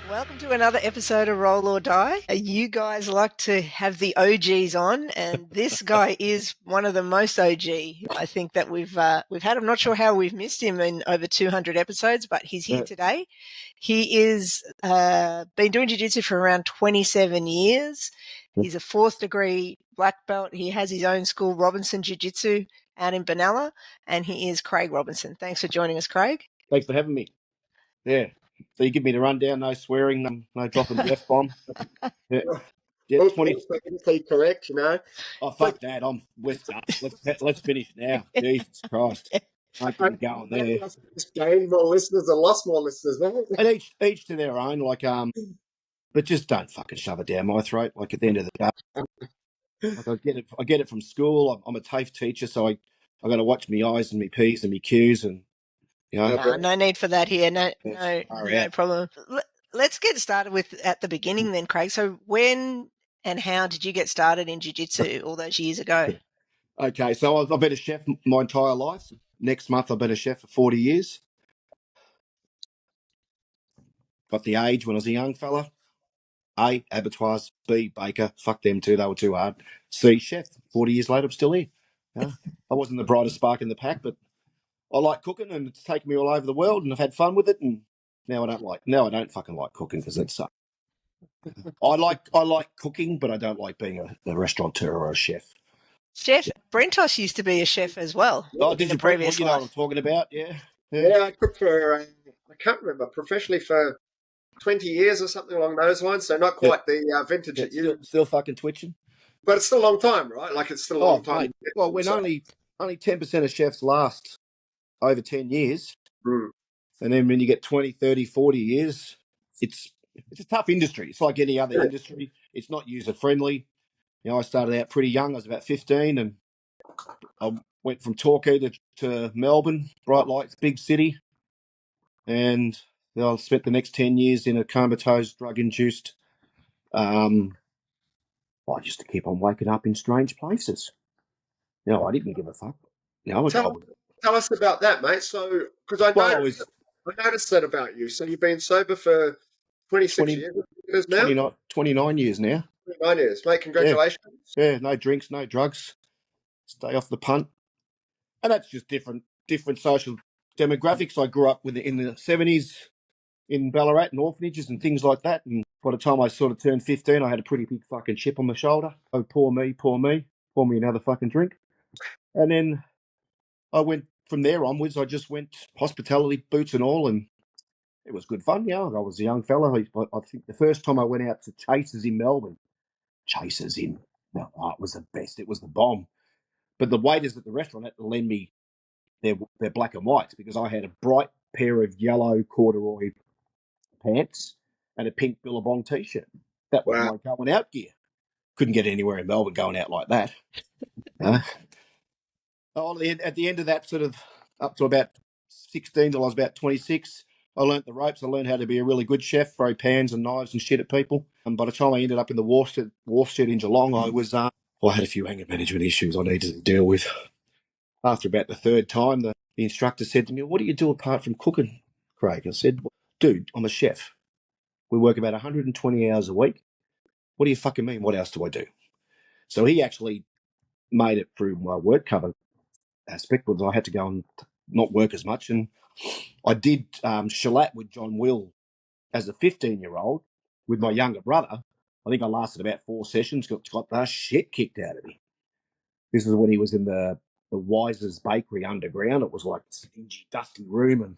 Welcome to another episode of Roll or Die. You guys like to have the OGs on, and this guy is one of the most OG I think that we've had. I'm not sure how we've missed him in over 200 episodes, but he's here today. He is been doing Jiu Jitsu for around 27 years. He's a fourth degree black belt. He has his own school, Robinson Jiu Jitsu, out in Benalla, and he is Craig Robinson. Thanks for joining us, Craig. Thanks for having me. Yeah. So you give me the rundown, no swearing, no dropping the F-bomb. Yeah. Yeah, 20. Correct, you know. Oh, fuck that. Let's finish now. Jesus Christ. I can go on there. Just gained more listeners and lost more listeners, man. And each to their own, but just don't fucking shove it down my throat. Like at the end of the day. Like I get it from school. I'm a TAFE teacher, so I got to watch my I's and my P's and my Q's and no need for that here. No problem. Let's get started with at the beginning then, Craig. So when and how did you get started in Jiu-Jitsu all those years ago? Okay, so I've been a chef my entire life. Next month I've been a chef for 40 years. Got the age when I was a young fella. A, abattoirs. B, baker. Fuck them too, they were too hard. C, chef. 40 years later, I'm still here. I wasn't the brightest spark in the pack, but I like cooking and it's taken me all over the world and I've had fun with it, and now I don't fucking like cooking because it sucks. I like cooking, but I don't like being a restaurateur or a chef. Chef Brentos used to be a chef as well. Oh, did you previous you know what I'm talking about? Yeah, I cooked for I can't remember, professionally for 20 years or something along those lines. So not quite the vintage that you still fucking twitching, but it's still a long time, right? Like it's still a long time. Mate. Well, when only 10% of chefs last over 10 years, and then when you get 20, 30, 40 years, it's a tough industry. It's like any other industry. It's not user friendly. I started out pretty young. I was about 15, and I went from Torquay to Melbourne, bright lights, big city, and I spent the next 10 years in a comatose, drug-induced. I used to keep on waking up in strange places. I didn't give a fuck. Tell us about that, mate. So, because I noticed that about you. So you've been sober for 26 years now? 29 years now. 29 years, mate. Congratulations. Yeah, no drinks, no drugs. Stay off the punt. And that's just different social demographics. I grew up in the 70s in Ballarat and orphanages and things like that. And by the time I sort of turned 15, I had a pretty big fucking chip on my shoulder. Oh, poor me. Pour me another fucking drink. And then I went from there onwards. I just went hospitality, boots and all, and it was good fun. I was a young fella. I think the first time I went out to Chasers in Melbourne, it was the best. It was the bomb. But the waiters at the restaurant had to lend me their black and whites because I had a bright pair of yellow corduroy pants and a pink Billabong T-shirt. That was my going out gear. Couldn't get anywhere in Melbourne going out like that. At the end of that, sort of up to about 16 till I was about 26, I learnt the ropes. I learned how to be a really good chef, throw pans and knives and shit at people. And by the time I ended up in the wharf shed in Geelong, I had a few anger management issues I needed to deal with. After about the third time, the instructor said to me, "What do you do apart from cooking, Craig?" I said, "Dude, I'm a chef. We work about 120 hours a week. What do you fucking mean? What else do I do?" So he actually made it through my work cover aspect, was I had to go and not work as much. And I did shellac with John Will as a 15-year-old with my younger brother. I think I lasted about 4 sessions, got the shit kicked out of me. This is when he was in the Wiser's Bakery underground. It was like a dingy, dusty room, and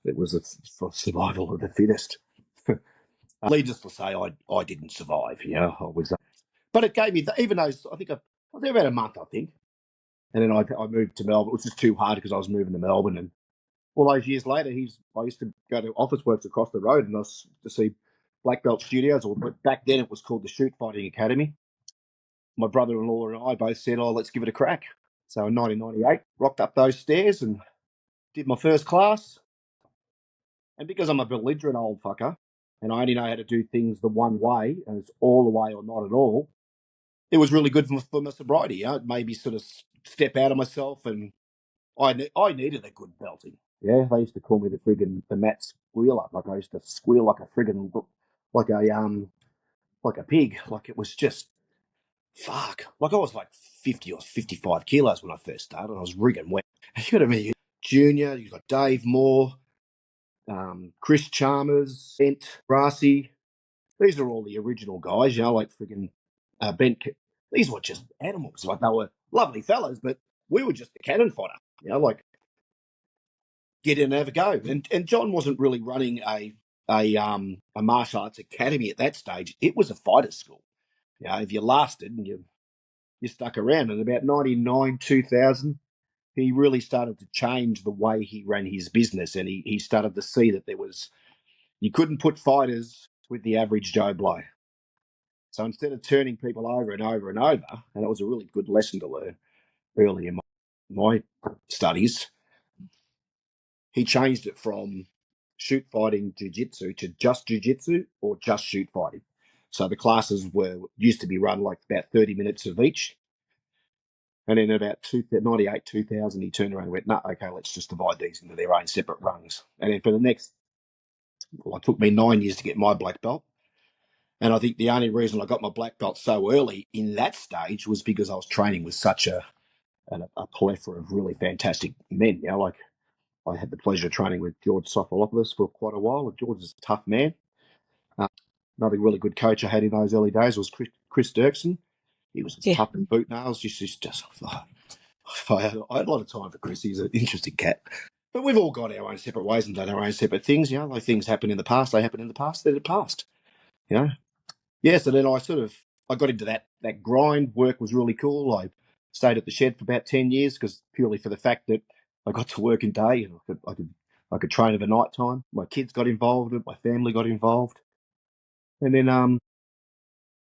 it was for survival of the fittest. Needless to say, I didn't survive. I was, but it gave me, even though I think I was there about a month, I think, and then I moved to Melbourne, which was too hard because I was moving to Melbourne, and all those years later, I used to go to Officeworks across the road, and I was to see Black Belt Studios, or back then it was called the Shoot Fighting Academy. My brother-in-law and I both said, let's give it a crack. So in 1998, rocked up those stairs and did my first class. And because I'm a belligerent old fucker, and I only know how to do things the one way, and it's all the way or not at all, it was really good for my sobriety. It made me sort of step out of myself, and I needed a good belting. Yeah, they used to call me the Matt Squealer. Like I used to squeal like a friggin' like a pig. Like it was just fuck. Like I was like 50 or 55 kilos when I first started. I was rigging wet. You got to be Junior. You got Dave Moore, Chris Chalmers, Bent, Brassy. These are all the original guys. Like friggin' Bent. These were just animals. Like they were lovely fellas, but we were just the cannon fodder. Like get in and have a go. And John wasn't really running a martial arts academy at that stage. It was a fighter's school. If you lasted and you stuck around, and about 99, 2000, he really started to change the way he ran his business, and he started to see that you couldn't put fighters with the average Joe Blow. So instead of turning people over and over and over, and it was a really good lesson to learn early in my studies, he changed it from shoot fighting jiu-jitsu to just jiu-jitsu or just shoot fighting. So the classes used to be run like about 30 minutes of each. And in about 98, 2000, he turned around and went, no, okay, let's just divide these into their own separate rungs. And then for the next, it took me 9 years to get my black belt. And I think the only reason I got my black belt so early in that stage was because I was training with such a plethora of really fantastic men. Like I had the pleasure of training with George Sophilopoulos for quite a while. George is a tough man. Another really good coach I had in those early days was Chris Dirksen. He was as tough as boot nails. I had a lot of time for Chris. He's an interesting cat. But we've all got our own separate ways and done our own separate things. Like things happen in the past, they happen in the past, they're the past. Yeah, so then I got into that grind. Work was really cool. I stayed at the shed for about 10 years because purely for the fact that I got to work in day and I could train over night time. My kids got involved, my family got involved. And then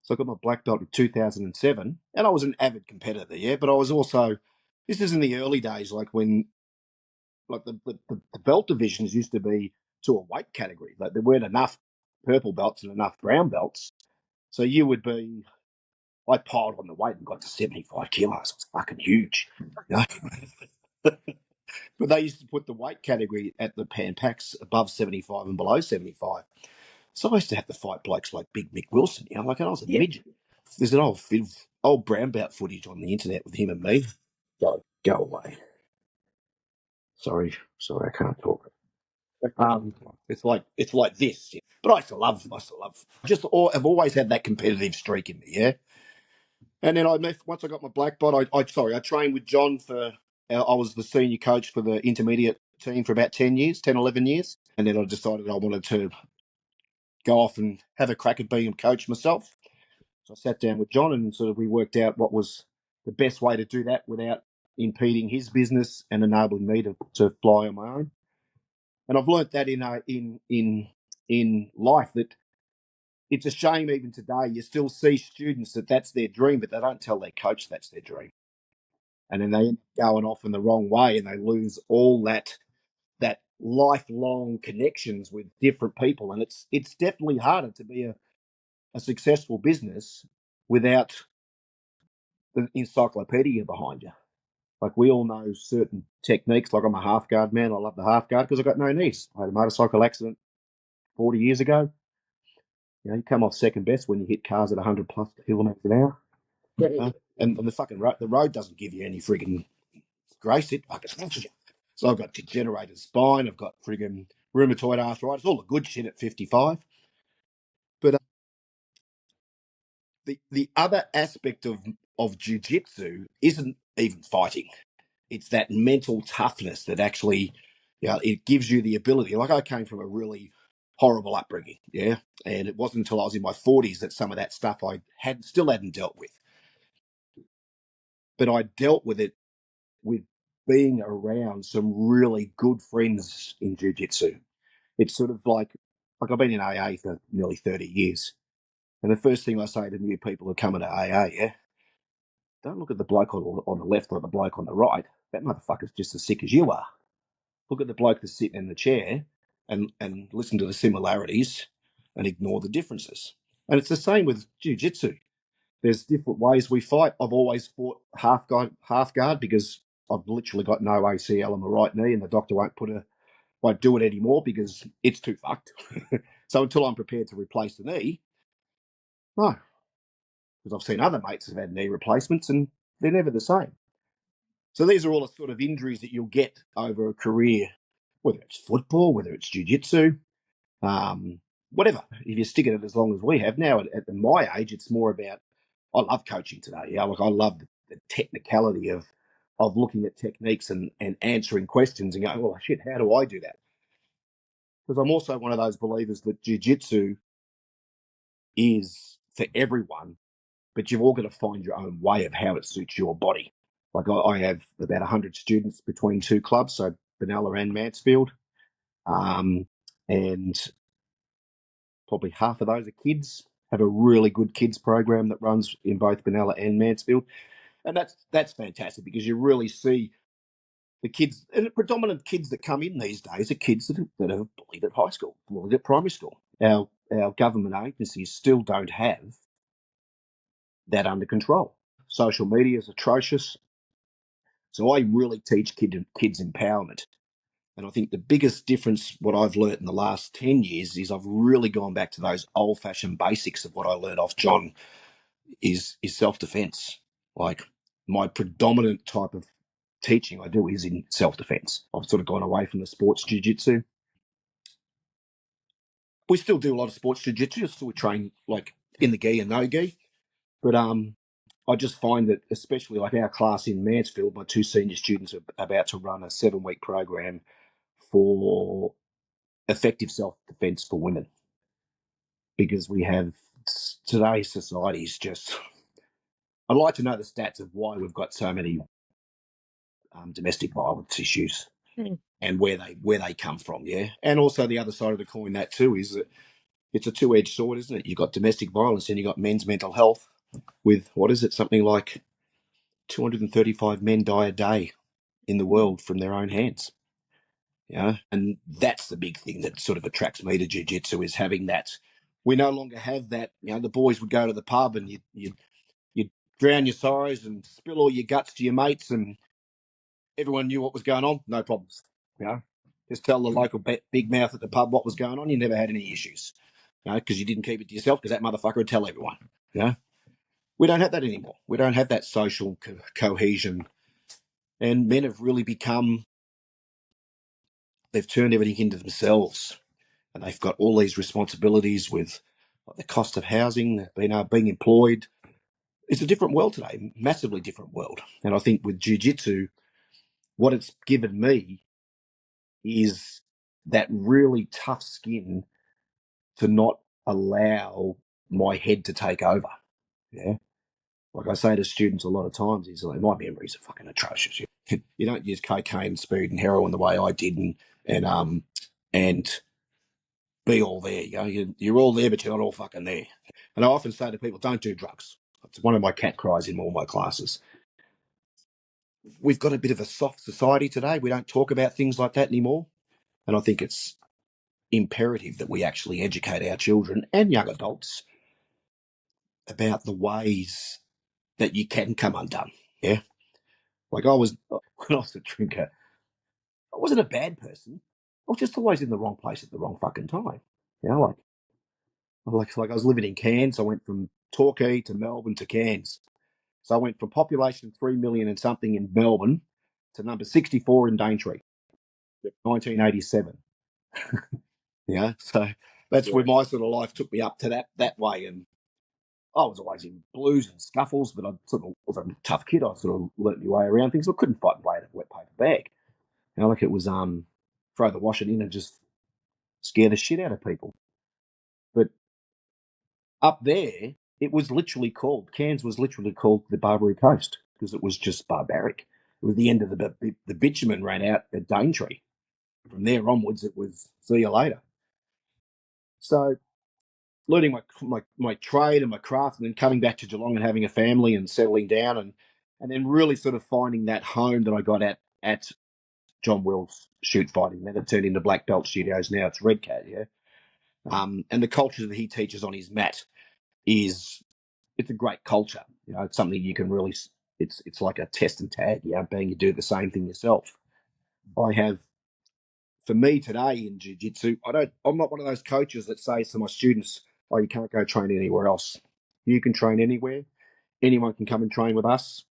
so I got my black belt in 2007, and I was an avid competitor, but I was also, this is in the early days, like when like the belt divisions used to be to a weight category. Like there weren't enough purple belts and enough brown belts. So I piled on the weight and got to 75 kilos. It was fucking huge. But they used to put the weight category at the pan packs above 75 and below 75. So I used to have to fight blokes like Big Mick Wilson, like I was a midget. There's an old brown belt footage on the internet with him and me. Go away. Sorry, I can't talk. It's like this, but I still love. I've always had that competitive streak in me, And then once I got my black belt, I trained with John I was the senior coach for the intermediate team for about 10 years, 10, 11 years. And then I decided I wanted to go off and have a crack at being a coach myself. So I sat down with John and we worked out what was the best way to do that without impeding his business and enabling me to fly on my own. And I've learnt that in life that it's a shame even today you still see students that's their dream, but they don't tell their coach that's their dream. And then they end up going off in the wrong way and they lose all that lifelong connections with different people. And it's definitely harder to be a successful business without the encyclopedia behind you. Like we all know certain techniques. Like I'm a half guard man. I love the half guard because I got no knees. I had a motorcycle accident 40 years ago. You come off second best when you hit cars at 100 plus kilometres an hour. And the fucking the road doesn't give you any frigging grace. It fucking smashes you. So I've got degenerated spine. I've got frigging rheumatoid arthritis. All the good shit at 55. But the other aspect of jiu-jitsu isn't even fighting. It's that mental toughness that actually, it gives you the ability. Like I came from a really horrible upbringing, and it wasn't until I was in my 40s that some of that stuff I still hadn't dealt with. But I dealt with it with being around some really good friends in jiu-jitsu. It's sort of like I've been in AA for nearly 30 years. And the first thing I say to new people who come into AA, don't look at the bloke on the left or the bloke on the right. That motherfucker's just as sick as you are. Look at the bloke that's sitting in the chair and listen to the similarities and ignore the differences. And it's the same with Jiu Jitsu. There's different ways we fight. I've always fought half guard because I've literally got no ACL on my right knee, and the doctor won't do it anymore because it's too fucked. So until I'm prepared to replace the knee, no. Because I've seen other mates have had knee replacements and they're never the same. So these are all the sort of injuries that you'll get over a career, whether it's football, whether it's jiu-jitsu, whatever. If you stick at it as long as we have now, at my age, it's more about, I love coaching today. Yeah, like I love the technicality of looking at techniques and answering questions and going, oh shit, how do I do that? Because I'm also one of those believers that jiu-jitsu is for everyone, but you've all got to find your own way of how it suits your body. Like I have about 100 students between two clubs, so Benalla and Mansfield, and probably half of those are kids. Have a really good kids program that runs in both Benalla and Mansfield, and that's fantastic because you really see the kids, and the predominant kids that come in these days are kids that have bullied at high school, bullied at primary school. Our government agencies still don't have that under control. Social media is atrocious. So I really teach kids empowerment. And I think the biggest difference, what I've learnt in the last 10 years, is I've really gone back to those old-fashioned basics of what I learned off John, is self-defense. Like my predominant type of teaching I do is in self-defense. I've sort of gone away from the sports jiu-jitsu. We still do a lot of sports jiu-jitsu, still train like in the gi and no gi. But I just find that, especially like our class in Mansfield, my two senior students are about to run a 7-week program for effective self-defense for women, because we have today's society is just. I'd like to know the stats of why we've got so many domestic violence issues and where they come from, yeah. And also the other side of the coin, that too, is that it's a two-edged sword, isn't it? You've got domestic violence and you've got men's mental health. With what is it? Something like 235 men die a day in the world from their own hands. Yeah, and that's the big thing that sort of attracts me to jiu-jitsu, is having that. We no longer have that. You know, the boys would go to the pub and you'd drown your sorrows and spill all your guts to your mates, and everyone knew what was going on. No problems. You know, just tell the local big mouth at the pub what was going on. You never had any issues. You know, because you didn't keep it to yourself, because that motherfucker would tell everyone. You know, we don't have that anymore. We don't have that social cohesion, and men have really become. They've turned everything into themselves, and they've got all these responsibilities with the cost of housing, being employed. It's a different world today, massively different world. And I think with jiu-jitsu, what it's given me is that really tough skin to not allow my head to take over. Yeah. Like I say to students a lot of times, is like, my memories are fucking atrocious. You don't use cocaine, speed, and heroin the way I did, and be all there. You know, you're all there, but you're not all fucking there. And I often say to people, don't do drugs. It's one of my cat cries in all my classes. We've got a bit of a soft society today. We don't talk about things like that anymore. And I think it's imperative that we actually educate our children and young adults about the ways that you can come undone. Yeah. Like when I was a drinker, I wasn't a bad person. I was just always in the wrong place at the wrong fucking time. You know, like I was living in Cairns. I went from Torquay to Melbourne to Cairns. So I went from population 3 million and something in Melbourne to number 64 in Daintree, 1987. Yeah, so that's where my sort of life took me up to that way. And I was always in blues and scuffles, but I sort of was a tough kid. I sort of learnt my way around things. I couldn't fight my way out of a wet paper bag. You know, like it was throw the washing in and just scare the shit out of people. But up there, it was literally called, Cairns was literally called the Barbary Coast, because it was just barbaric. It was the end of the bitumen ran out at Daintree. From there onwards, it was see you later. So learning my trade and my craft, and then coming back to Geelong and having a family and settling down, and then really sort of finding that home that I got at John Will's shoot fighting. Then it turned into Black Belt Studios. Now it's Red Cat, yeah. And the culture that he teaches on his mat it's a great culture. It's something you can really, it's like a test and tag, being you do the same thing yourself. For me today in jiu-jitsu, I'm not one of those coaches that says to my students, oh, you can't go train anywhere else. You can train anywhere. Anyone can come and train with us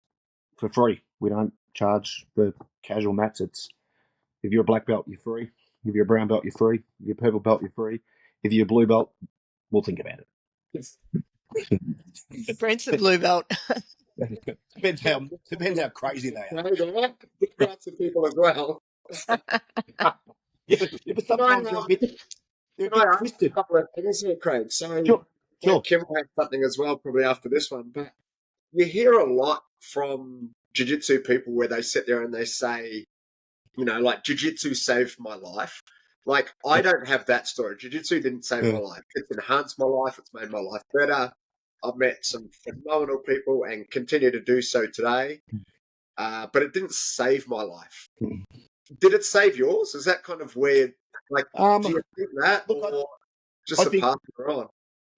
for free. We don't charge for casual mats. If you're a black belt, you're free. If you're a brown belt, you're free. If you're a purple belt, you're free. If you're a blue belt, we'll think about it. Brent's a blue belt. Depends how crazy they are. There are some people as well. Yeah, but sometimes they're a bit twisted. A couple of things here, Craig. So, sure. Kim will have something as well, probably after this one. But you hear a lot from jiu-jitsu people where they sit there and they say, like, jiu-jitsu saved my life. Like, I don't have that story. Jiu-jitsu didn't save my life. It's enhanced my life. It's made my life better. I've met some phenomenal people and continue to do so today. But it didn't save my life. Did it save yours? Is that kind of weird? Like, do you think that, or just a passing on?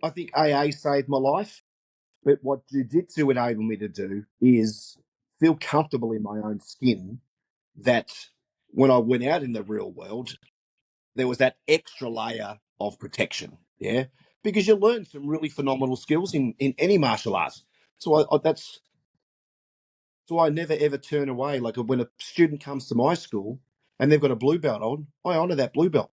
I think AA saved my life, but what jiu-jitsu enabled me to do is feel comfortable in my own skin. That when I went out in the real world, there was that extra layer of protection. Yeah, because you learn some really phenomenal skills in any martial arts. So I never ever turn away. Like when a student comes to my school and they've got a blue belt on, I honour that blue belt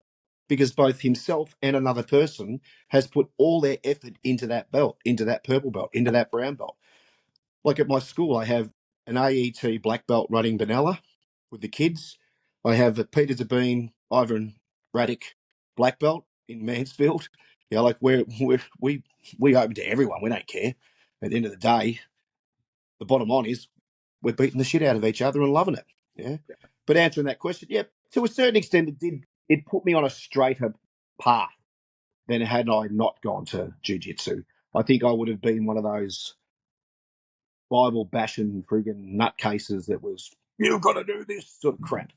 because both himself and another person has put all their effort into that belt, into that purple belt, into that brown belt. Like at my school, I have an AET black belt running Benalla with the kids. I have a Peter Sabine, Ivan Radic black belt in Mansfield. Like we open to everyone. We don't care. At the end of the day, the bottom line is we're beating the shit out of each other and loving it. Yeah. But answering that question, to a certain extent, it put me on a straighter path than had I not gone to jiu-jitsu. I think I would have been one of those Bible bashing friggin' nutcases that was, you've got to do this sort of crap.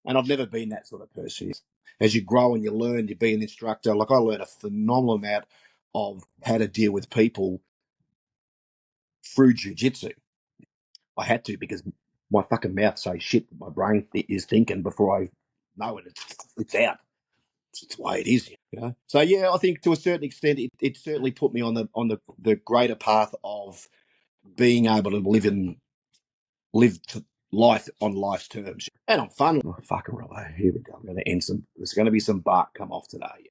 And I've never been that sort of person. As you grow and you learn, you be an instructor. Like I learned a phenomenal amount of how to deal with people through jiu-jitsu. I had to because my fucking mouth says shit that my brain is thinking before I know it. It's out. It's the way it is. So I think to a certain extent, it certainly put me on the greater path of being able to live life on life's terms. And I'm fun. Oh, fucking right. Here we go. I'm going to end there's going to be some bark come off today.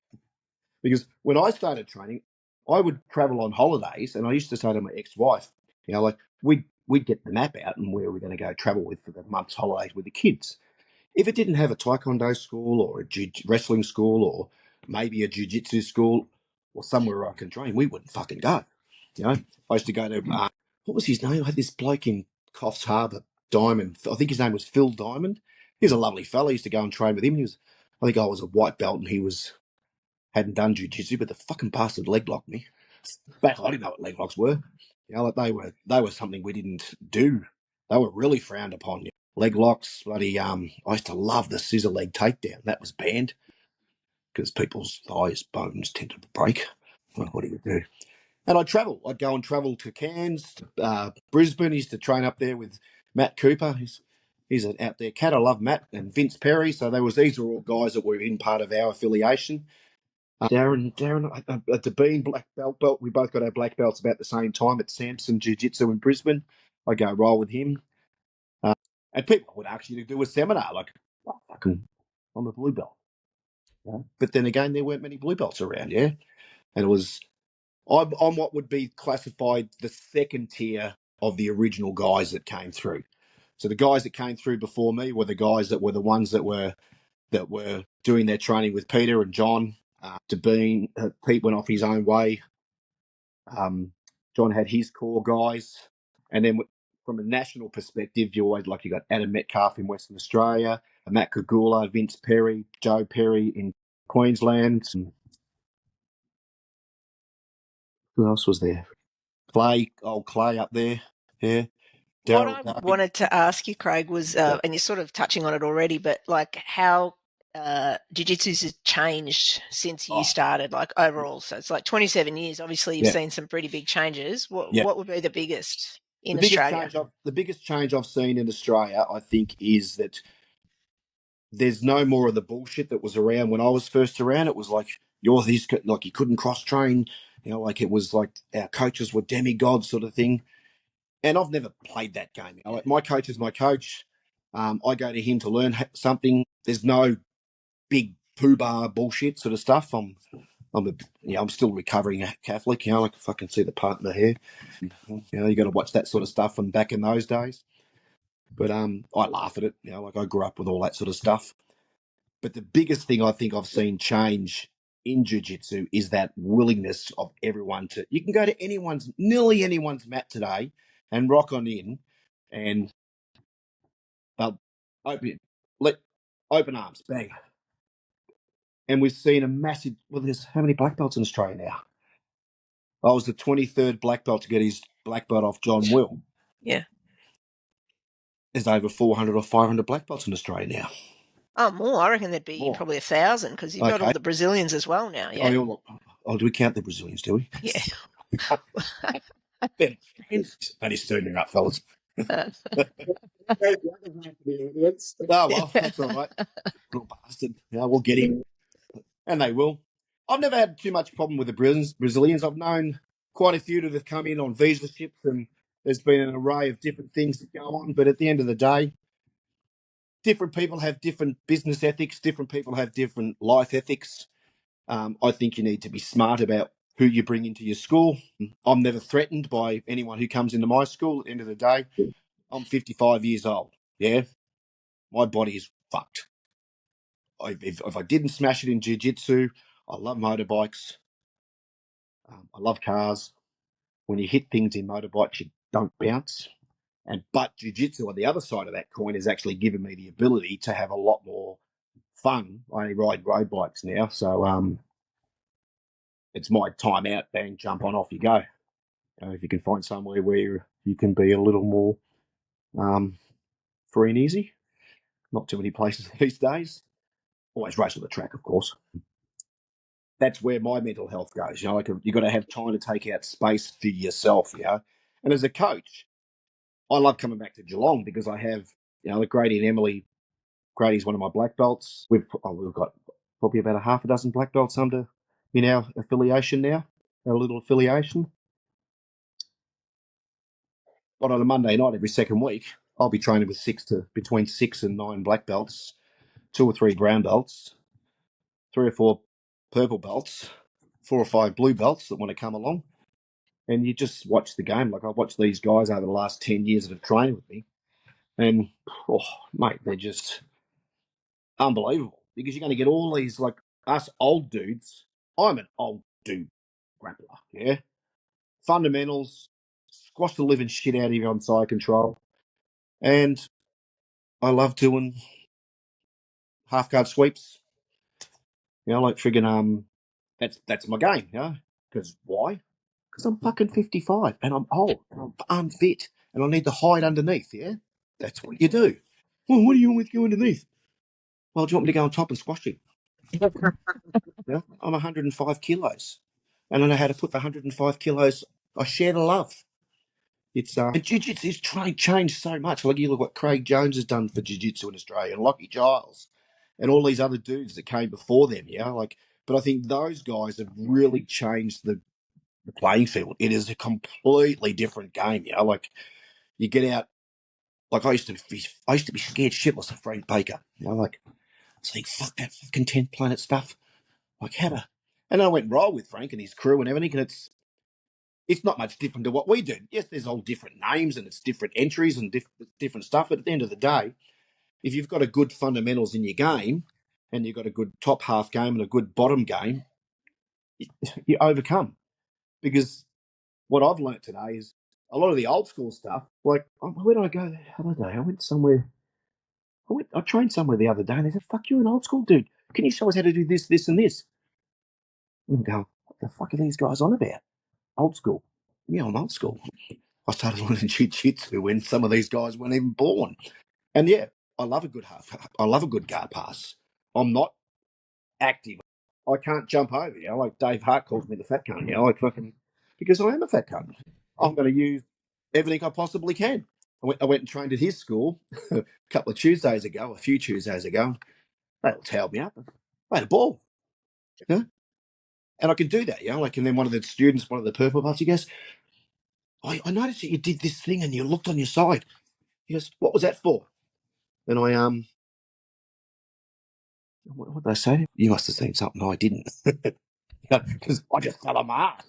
Because when I started training, I would travel on holidays and I used to say to my ex-wife, like we'd get the map out and where we're going to go travel with for the month's holidays with the kids. If it didn't have a taekwondo school or a wrestling school or maybe a jiu-jitsu school or somewhere where I can train, we wouldn't fucking go. I used to go to, what was his name? I had this bloke in Coffs Harbour, Diamond. I think his name was Phil Diamond. He was a lovely fella. I used to go and train with him. I think I was a white belt and he hadn't done jiu-jitsu, but the fucking bastard leg locked me. Back, I didn't know what leg locks were. They were something we didn't do. They were really frowned upon. Leg locks, bloody. I used to love the scissor leg takedown. That was banned because people's thighs bones tended to break. Well, what do you do? And I'd travel. I'd go and travel to Cairns, Brisbane. I used to train up there with Matt Cooper. He's an out there cat. I love Matt and Vince Perry. So these were all guys that were in part of our affiliation. Darren, at the Bean black belt. We both got our black belts about the same time at Samson Jiu Jitsu in Brisbane. I go roll with him. And people would actually do a seminar like, oh, fucking, I'm a blue belt. But then again, there weren't many blue belts around, And it was, I'm what would be classified the second tier of the original guys that came through. So the guys that came through before me were the guys that were the ones that were doing their training with Peter and John. Pete went off his own way. John had his core guys. And then from a national perspective, you got Adam Metcalf in Western Australia, Matt Kagula, Vince Perry, Joe Perry in Queensland. Who else was there? Clay up there. Yeah. What I wanted to ask you, Craig, was, and you're sort of touching on it already, but like how jiu-jitsu's has changed since you started, like overall? So it's like 27 years. Obviously, you've seen some pretty big changes. What would be the biggest in Australia? The biggest change I've seen in Australia, I think, is that there's no more of the bullshit that was around when I was first around. It was like, you're this, like you couldn't cross train, like it was like our coaches were demigods sort of thing. And I've never played that game. Like my coach is my coach. I go to him to learn something. There's no big poo-bar bullshit sort of stuff. I'm still recovering Catholic. Like if I can see the part in the hair, you got to watch that sort of stuff from back in those days. But I laugh at it. Like I grew up with all that sort of stuff. But the biggest thing I think I've seen change in jiu-jitsu is that willingness of everyone to. You can go to nearly anyone's mat today, and rock on in, and they'll open arms, bang. And we've seen a massive. Well, there's how many black belts in Australia now? I was the 23rd black belt to get his black belt off John Will. Yeah. There's over 400 or 500 black belts in Australia now. Oh, more. I reckon there'd be probably 1,000 because you've got all the Brazilians as well now. Yeah. Do we count the Brazilians, do we? Yeah. Only stirring up, fellas. Oh, well, that's all right. Little bastard. We'll get him. And they will. I've never had too much problem with the Brazilians. I've known quite a few that have come in on visa ships, and there's been an array of different things that go on. But at the end of the day, different people have different business ethics. Different people have different life ethics. I think you need to be smart about who you bring into your school. I'm never threatened by anyone who comes into my school. At the end of the day, I'm 55 years old. Yeah, my body is fucked. If I didn't smash it in jiu-jitsu, I love motorbikes. I love cars. When you hit things in motorbikes, you don't bounce. But jiu-jitsu on the other side of that coin has actually given me the ability to have a lot more fun. I only ride road bikes now, so it's my time out, bang, jump on, off you go. If you can find somewhere where you can be a little more free and easy. Not too many places these days. Always race on the track, of course. That's where my mental health goes. Like you've got to have time to take out space for yourself, And as a coach, I love coming back to Geelong because I have, like Grady and Emily. Grady's one of my black belts. We've got probably about a half a dozen black belts in our affiliation now, our little affiliation. But on a Monday night every second week, I'll be training with between 6 and 9 black belts, 2 or 3 brown belts, 3 or 4 purple belts, 4 or 5 blue belts that want to come along. And you just watch the game. Like I've watched these guys over the last 10 years that have trained with me. And, mate, they're just unbelievable. Because you're going to get all these, like, us old dudes. I'm an old dude grappler, yeah? Fundamentals, squash the living shit out of you on side control. And I love doing half-guard sweeps. Like friggin', that's my game, Because why? Because I'm fucking 55 and I'm old and I'm unfit and I need to hide underneath, yeah? That's what you do. Well, what do you want me to go underneath? Well, do you want me to go on top and squash you? I'm 105 kilos and I know how to put the 105 kilos. I share the love. It's and jiu-jitsu has changed so much. Like you look what Craig Jones has done for jiu-jitsu in Australia and Lockie Giles and all these other dudes that came before them, But I think those guys have really changed the playing field. It is a completely different game, Like you get out, like I used to be scared shitless of Frank Baker, Like it's like fuck that fucking 10th planet stuff. Like and I went roll with Frank and his crew and everything, and it's not much different to what we do. Yes, there's all different names and it's different entries and different stuff. But at the end of the day, if you've got a good fundamentals in your game and you've got a good top half game and a good bottom game, you overcome. Because what I've learnt today is a lot of the old school stuff. Like, where did I go the other day? I went somewhere. I trained somewhere the other day, and they said, "Fuck, you're an old school dude. Can you show us how to do this, this, and this?" And I'm going, "What the fuck are these guys on about? Old school? Yeah, I'm old school. I started learning jiu-jitsu when some of these guys weren't even born. And yeah, I love a good guard pass. I'm not active. I can't jump over, like Dave Hart calls me the fat cunt, like fucking, because I am a fat cunt. I'm going to use everything I possibly can. I went and trained at his school a few Tuesdays ago. They all tailed me up. I had a ball, and I can do that, like, and then one of the students, one of the purple parts, he goes, I noticed that you did this thing and you looked on your side. He goes, what was that for? And what did I say? You must have seen something I didn't. Because I just fell on my ass.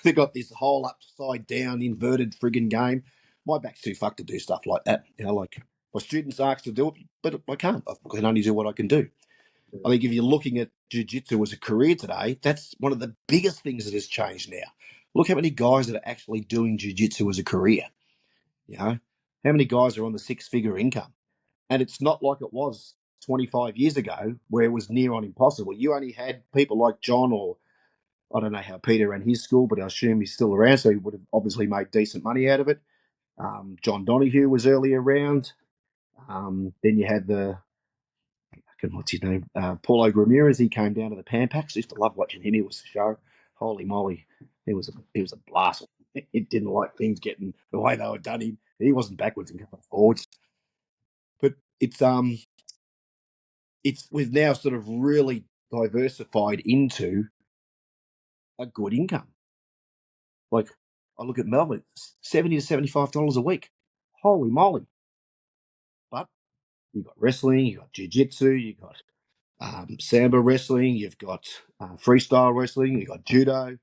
They got this whole upside down inverted friggin' game. My back's too fucked to do stuff like that. Like my students ask to do it, but I can't. I can only do what I can do. I think if you're looking at jiu-jitsu as a career today, that's one of the biggest things that has changed now. Look how many guys that are actually doing jiu-jitsu as a career. How many guys are on the six-figure income? And it's not like it was 25 years ago where it was near on impossible. You only had people like John, or I don't know how Peter ran his school, but I assume he's still around, so he would have obviously made decent money out of it. John Donahue was early around. Then you had what's his name? Paulo Ramirez. He came down to the Pan Packs. I used to love watching him. He was a show. Holy moly, he was a blast. He didn't like things getting the way they were done. He wasn't backwards and coming forwards. But we've now sort of really diversified into a good income. Like I look at Melbourne, $70 to $75 a week. Holy moly! But you've got wrestling, you've got jiu-jitsu, you've got Samba wrestling, you've got freestyle wrestling, you've got judo.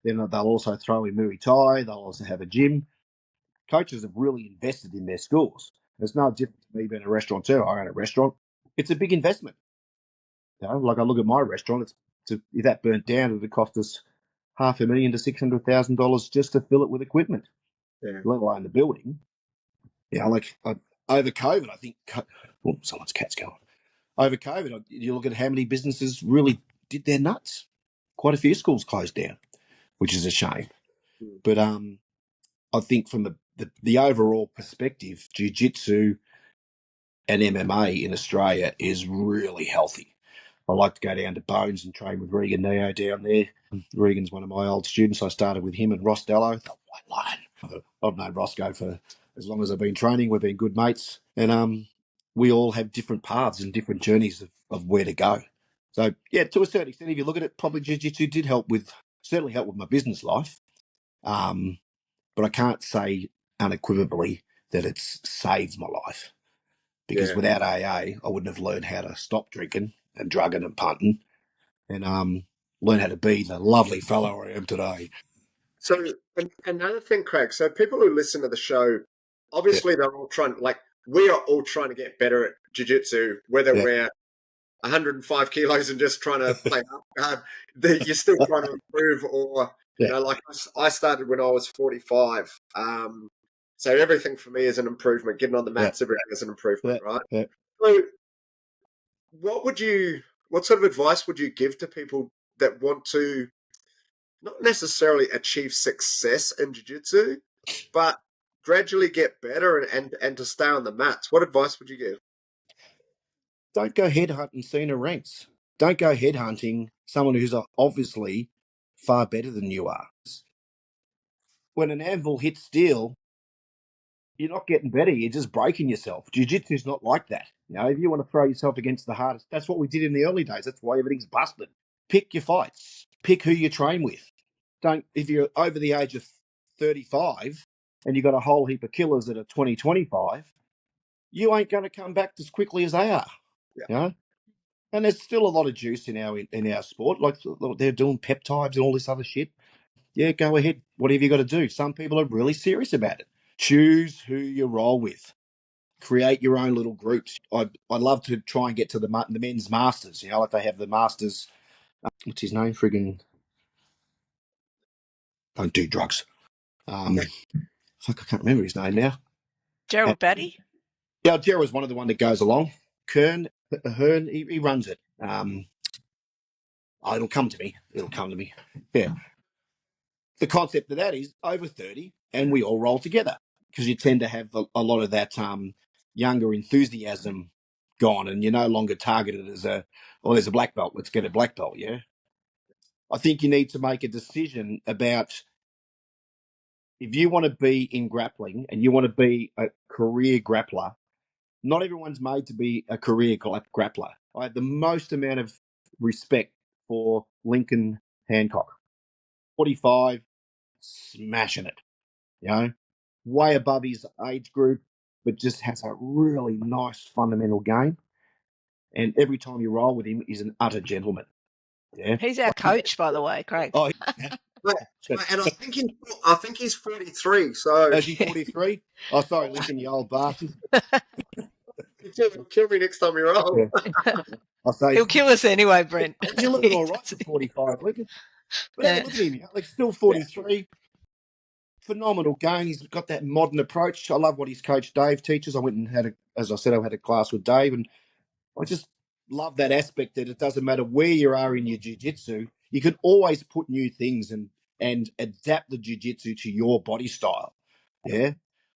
Then they'll also throw in Muay Thai. They'll also have a gym. Coaches have really invested in their schools. It's no different to me being a restaurateur. I own a restaurant. It's a big investment. Like I look at my restaurant, if that burnt down, it would cost us $500,000 to $600,000 just to fill it with equipment, let alone the building. Over COVID, I think. Oh, someone's cat's going. Over COVID, you look at how many businesses really did their nuts. Quite a few schools closed down, which is a shame. But I think from the overall perspective, jiu-jitsu and MMA in Australia is really healthy. I like to go down to Bones and train with Regan Neo down there. Regan's one of my old students. I started with him and Ross Dello, the white lion. I've known Roscoe for as long as I've been training. We've been good mates. And we all have different paths and different journeys of where to go. So, yeah, to a certain extent, if you look at it, probably jiu-jitsu did certainly help with my business life. But I can't say unequivocally that it's saved my life. Because without AA, I wouldn't have learned how to stop drinking and drugging and punting, and learn how to be the lovely fellow I am today. So another thing, Craig, so people who listen to the show, obviously they're all we are all trying to get better at jiu-jitsu, whether we're 105 kilos and just trying to play hard, you're still trying to improve, or, like I started when I was 45. So everything for me is an improvement. Getting on the mats every day is an improvement, right? Yeah. So what sort of advice would you give to people that want to not necessarily achieve success in jiu-jitsu, but gradually get better and to stay on the mats? What advice would you give? Don't go headhunting senior ranks. Don't go headhunting someone who's obviously far better than you are. When an anvil hits steel, you're not getting better. You're just breaking yourself. Jiu-jitsu's not like that. If you want to throw yourself against the hardest, that's what we did in the early days. That's why everything's busted. Pick your fights. Pick who you train with. If you're over the age of 35 and you've got a whole heap of killers that are 20, 25, you ain't going to come back as quickly as they are. Yeah. And there's still a lot of juice in our sport. Like they're doing peptides and all this other shit. Yeah, go ahead. Whatever you got to do. Some people are really serious about it. Choose who you roll with. Create your own little groups. I'd love to try and get to the men's masters. Like they have the masters. What's his name? Friggin' don't do drugs. Fuck, I can't remember his name now. Gerald Batty? Yeah, Gerald's one of the one that goes along. Hearn, he runs it. It'll come to me. Yeah. The concept of that is over 30 and we all roll together because you tend to have a lot of that younger enthusiasm gone, and you're no longer targeted as there's a black belt, let's get a black belt. Yeah, I think you need to make a decision about if you want to be in grappling and you want to be a career grappler. Not everyone's made to be a career grappler. I have the most amount of respect for Lincoln Hancock. 45, smashing it, way above his age group, but just has a really nice fundamental game. And every time you roll with him, he's an utter gentleman. Yeah. He's our coach, by the way, Craig. Oh, and I think he's 43. So is he 43? Oh, sorry, Lincoln, you old bastard. he'll kill me next time we roll. Yeah. I'll say He'll kill us anyway, Brent. you're looking all right for 45, Lincoln. But have a look at him, like still 43. Phenomenal game. He's got that modern approach. I love what his coach Dave teaches. I went and had I had a class with Dave, and I just love that aspect that it doesn't matter where you are in your jiu-jitsu, you can always put new things and adapt the jiu-jitsu to your body style. Yeah.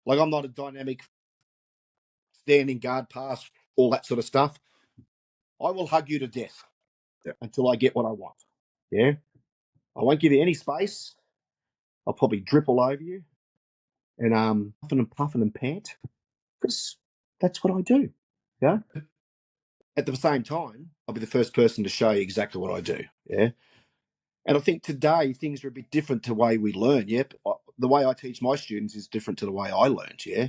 Like I'm not a dynamic standing guard pass, all that sort of stuff. I will hug you to death until I get what I want. Yeah. I won't give you any space. I'll probably drip all over you and puffing and pant because that's what I do. Yeah. At the same time, I'll be the first person to show you exactly what I do. Yeah. And I think today things are a bit different to the way we learn. Yeah. The way I teach my students is different to the way I learned. Yeah.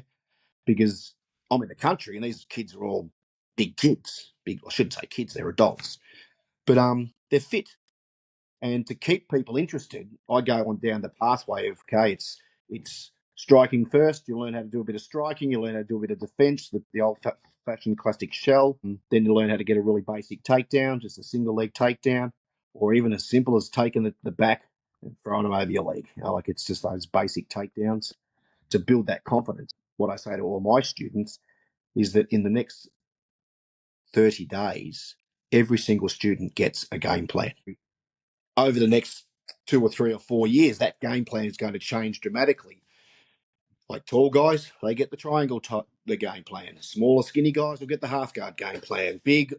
Because I'm in the country and these kids are all big kids. I shouldn't say kids, they're adults. But they're fit. And to keep people interested, I go on down the pathway of, okay, it's striking first. You learn how to do a bit of striking. You learn how to do a bit of defense, the old-fashioned classic shell. And then you learn how to get a really basic takedown, just a single leg takedown, or even as simple as taking the back and throwing them over your leg. Like it's just those basic takedowns to build that confidence. What I say to all my students is that in the next 30 days, every single student gets a game plan. Over the next 2 or 3 or 4 years, that game plan is going to change dramatically. Like tall guys, they get the triangle the game plan. Smaller, skinny guys will get the half guard game plan. Big,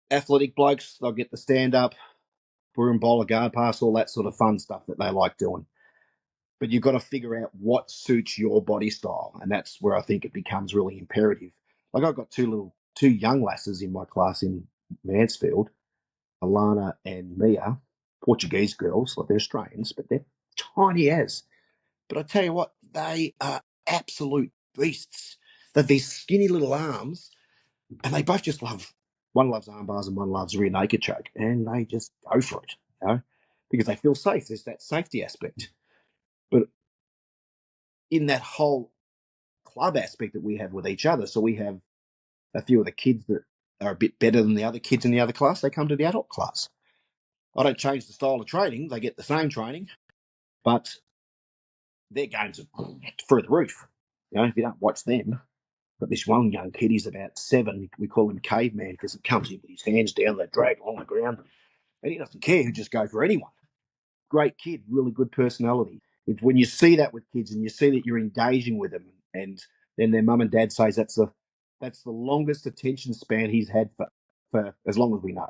athletic blokes, they'll get the stand up, broom bowler, guard pass, all that sort of fun stuff that they like doing. But you've got to figure out what suits your body style, and that's where I think it becomes really imperative. Like I've got two young lasses in my class in Mansfield, Alana and Mia, Portuguese girls, like they're Australians, but they're tiny as. But I tell you what, they are absolute beasts. They've these skinny little arms, and they both just love. One loves arm bars and one loves rear naked choke, and they just go for it, because they feel safe. There's that safety aspect. But in that whole club aspect that we have with each other, so we have a few of the kids that are a bit better than the other kids in the other class, they come to the adult class. I don't change the style of training. They get the same training, but their games are through the roof. If you don't watch them. But this one young kid, he's about 7. We call him Caveman because he comes in with his hands down, they drag along the ground, and he doesn't care. He'll just go for anyone. Great kid, really good personality. It's when you see that with kids and you see that you're engaging with them, and then their mum and dad says that's the longest attention span he's had for as long as we know.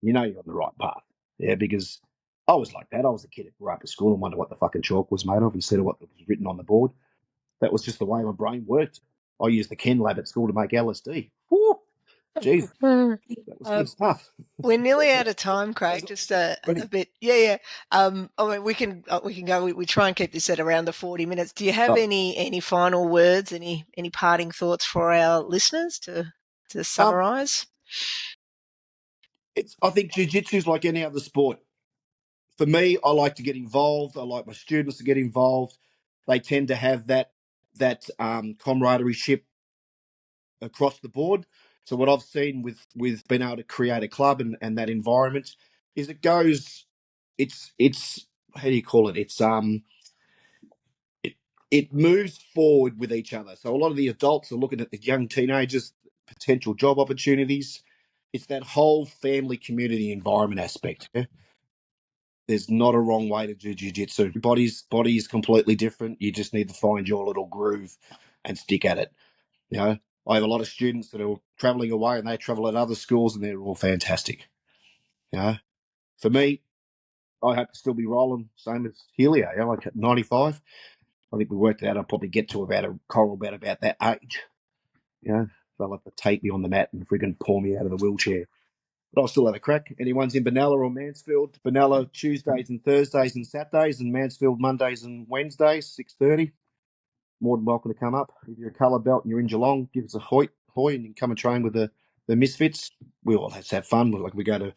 You know you're on the right path. Yeah, because I was like that. I was a kid that grew up at school and wondered what the fucking chalk was made of instead of what was written on the board. That was just the way my brain worked. I used the Ken lab at school to make LSD. Woo! Jeez, that was good stuff. We're nearly out of time, Craig. Just a bit, yeah. I mean, we can go. We try and keep this at around the 40 minutes. Do you have any final words? Any parting thoughts for our listeners to summarise? I think jiu-jitsu is like any other sport. For me, I like to get involved. I like my students to get involved. They tend to have that camaraderie across the board. So what I've seen with being able to create a club and that environment is it's how do you call it? It moves forward with each other. So a lot of the adults are looking at the young teenagers, potential job opportunities. It's that whole family community environment aspect. Yeah? There's not a wrong way to do jiu-jitsu. Body is completely different. You just need to find your little groove and stick at it. I have a lot of students that are travelling away and they travel at other schools and they're all fantastic. You know, for me, I hope to still be rolling, same as Helio, like at 95. I think we worked out I'll probably get to about a coral about that age. They'll have to take me on the mat and friggin' pull me out of the wheelchair. But I'll still have a crack. Anyone's in Benalla or Mansfield, Benalla Tuesdays and Thursdays and Saturdays, and Mansfield Mondays and Wednesdays, 6:30. More than welcome to come up. If you're a colour belt and you're in Geelong, give us a hoy, and you can come and train with the Misfits. We all have to have fun. We go to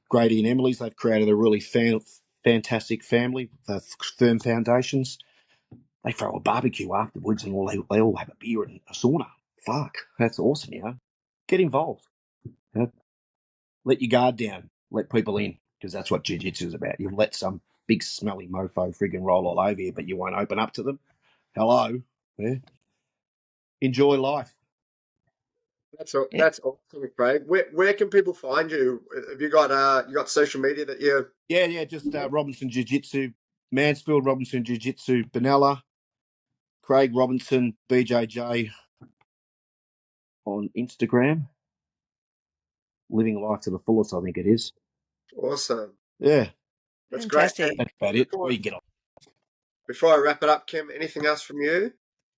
Grady and Emily's. They've created a really fantastic family. They've firm foundations. They throw a barbecue afterwards and they all have a beer and a sauna. Fuck, that's awesome, Get involved. Let your guard down. Let people in, because that's what jiu-jitsu is about. You let some big smelly mofo friggin' roll all over you, but you won't open up to them. Hello. Yeah. Enjoy life. That's awesome, Craig. Where can people find you? Have you got social media that you? Yeah, just Robinson Jiu-Jitsu, Mansfield Robinson Jiu-Jitsu, Benalla, Craig Robinson, BJJ on Instagram. Living life to the fullest, I think it is. Awesome. Yeah. That's Fantastic. great. That's about it. We can get on. Before I wrap it up, Kim, anything else from you?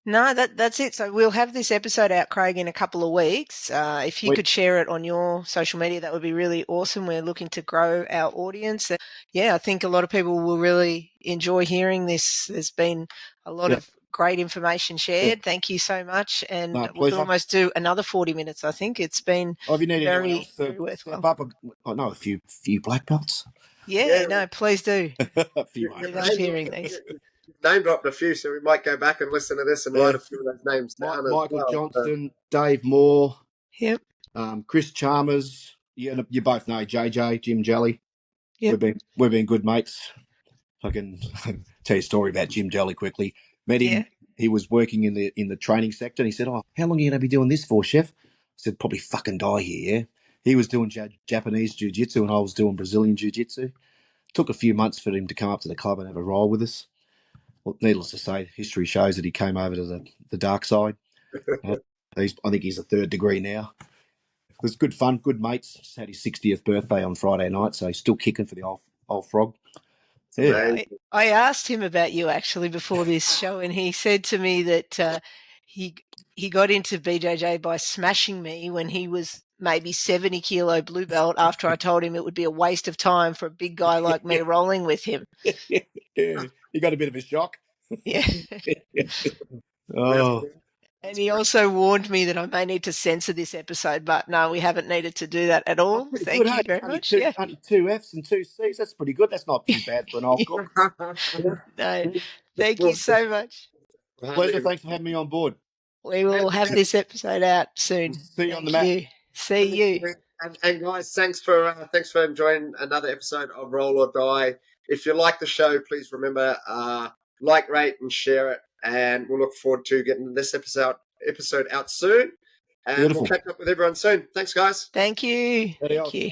No, that's it. So we'll have this episode out, Craig, in a couple of weeks. If you could share it on your social media, that would be really awesome. We're looking to grow our audience. I think a lot of people will really enjoy hearing this. There's been a lot of great information shared. Thank you so much. And we can almost do another 40 minutes, I think. It's been if you need anyone very, else to very worthwhile. step up, I know a few black belts. Yeah, no, please do. A few. We love hearing these. Name dropped a few, so we might go back and listen to this and write a few of those names down. Michael Johnson, Dave Moore, Yep. Chris Chalmers. You both know JJ, Jim Jelly. Yep. We've been good mates. I can tell you a story about Jim Jelly quickly. Met him. Yeah. He was working in the training sector, and he said, "Oh, how long are you going to be doing this for, chef?" I said, "Probably fucking die here." Yeah. He was doing Japanese jiu-jitsu, and I was doing Brazilian jiu-jitsu. Took a few months for him to come up to the club and have a roll with us. Well, needless to say, history shows that he came over to the dark side. I think he's a third degree now. It was good fun, good mates. Just had his 60th birthday on Friday night, so he's still kicking for the old frog. Yeah. I asked him about you actually before this show, and he said to me that he got into BJJ by smashing me when he was maybe 70 kilo blue belt after I told him it would be a waste of time for a big guy like me rolling with him. Yeah. He got a bit of a shock. Yeah. Oh. And he also warned me that I may need to censor this episode, but no, we haven't needed to do that at all. Thank you very much. Only 2 Fs and 2 Cs. That's pretty good. That's not too bad for an old cook. No, thank you so much. Pleasure. Thanks for having me on board. We will have this episode out soon. See you on the mat. See you. And guys, thanks for enjoying another episode of Roll or Die. If you like the show, please remember like, rate, and share it. And we'll look forward to getting this episode out soon. And We'll catch up with everyone soon. Thanks, guys. Thank you. Thank you.